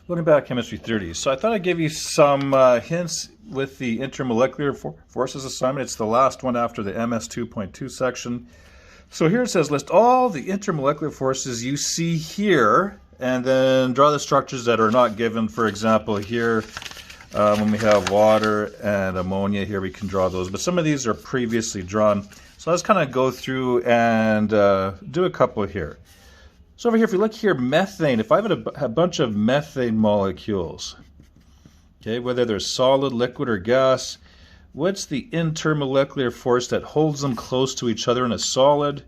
Looking back at Chemistry 30, so I thought I'd give you some hints with the intermolecular forces assignment. It's the last one after the MS 2.2 section. So here it says list all the intermolecular forces you see here, and then draw the structures that are not given. For example, here when we have water and ammonia, here we can draw those. But some of these are previously drawn. So let's kind of go through and do a couple here. So over here, if you look here, methane, if I have a bunch of methane molecules, okay, whether they're solid, liquid, or gas, what's the intermolecular force that holds them close to each other in a solid,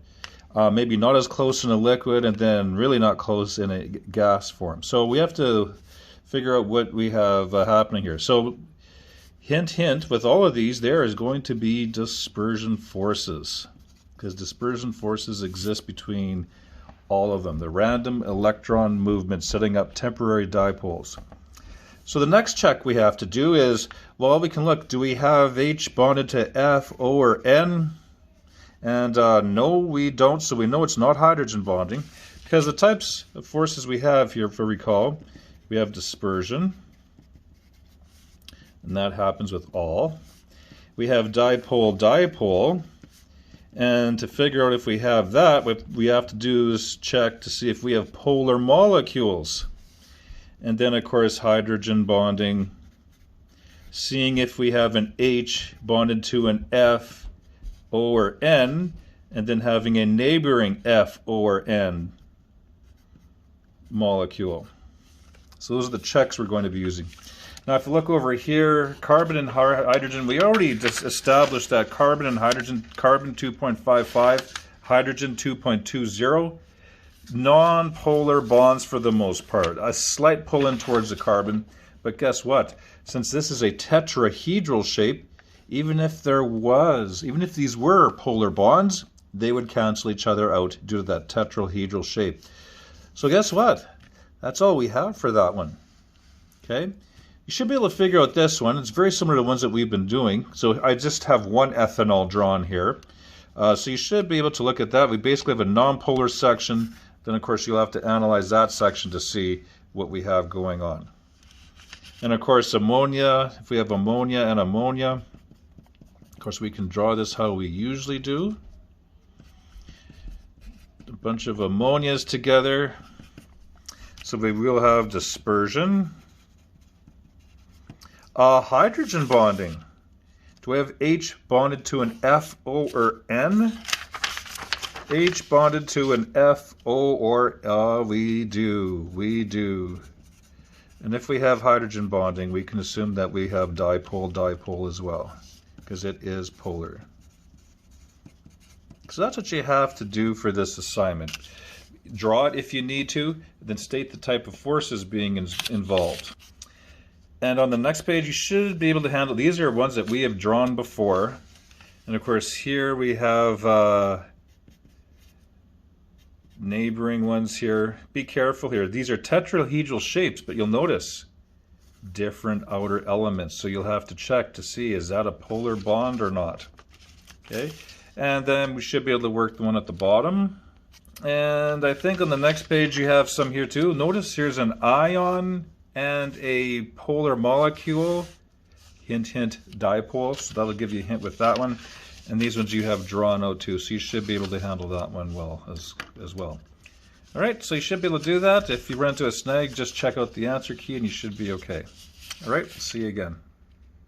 maybe not as close in a liquid, and then really not close in a gas form? So we have to figure out what we have happening here. So hint, hint, with all of these, there is going to be dispersion forces, because dispersion forces exist between all of them. The random electron movement setting up temporary dipoles. So the next check we have to do is, well, we can look, do we have H bonded to F, O, or N? And no, we don't, so we know it's not hydrogen bonding, because the types of forces we have here, if you recall, we have dispersion, and that happens with all. We have dipole-dipole, and to figure out if we have that, what we have to do is check to see if we have polar molecules. And then, of course, hydrogen bonding, seeing if we have an H bonded to an F, O, or N, and then having a neighboring F, O, or N molecule. So those are the checks we're going to be using. Now, if you look over here, carbon and hydrogen, we already just established that carbon and hydrogen, carbon 2.55, hydrogen 2.20, non-polar bonds for the most part. A slight pull in towards the carbon, but guess what? Since this is a tetrahedral shape, even if these were polar bonds, they would cancel each other out due to that tetrahedral shape. So guess what? That's all we have for that one. Okay? You should be able to figure out this one. It's very similar to the ones that we've been doing. So I just have one ethanol drawn here. So you should be able to look at that. We basically have a nonpolar section. Then, of course, you'll have to analyze that section to see what we have going on. And, of course, ammonia. If we have ammonia and ammonia, of course, we can draw this how we usually do. A bunch of ammonias together. So we will have dispersion. Hydrogen bonding. Do we have H bonded to an F, O, or N? H bonded to an F, O, or we do. And if we have hydrogen bonding, we can assume that we have dipole-dipole as well, because it is polar. So that's what you have to do for this assignment. Draw it if you need to, then state the type of forces being involved. And on the next page, you should be able to handle, these are ones that we have drawn before. And of course, here we have neighboring ones here. Be careful here. These are tetrahedral shapes, but you'll notice different outer elements. So you'll have to check to see, is that a polar bond or not? Okay. And then we should be able to work the one at the bottom. And I think on the next page you have some here too. Notice here's an ion and a polar molecule. Hint, hint, dipole. So that'll give you a hint with that one. And these ones you have drawn out too. So you should be able to handle that one well as well. All right, so you should be able to do that. If you run into a snag, just check out the answer key and you should be okay. All right, see you again.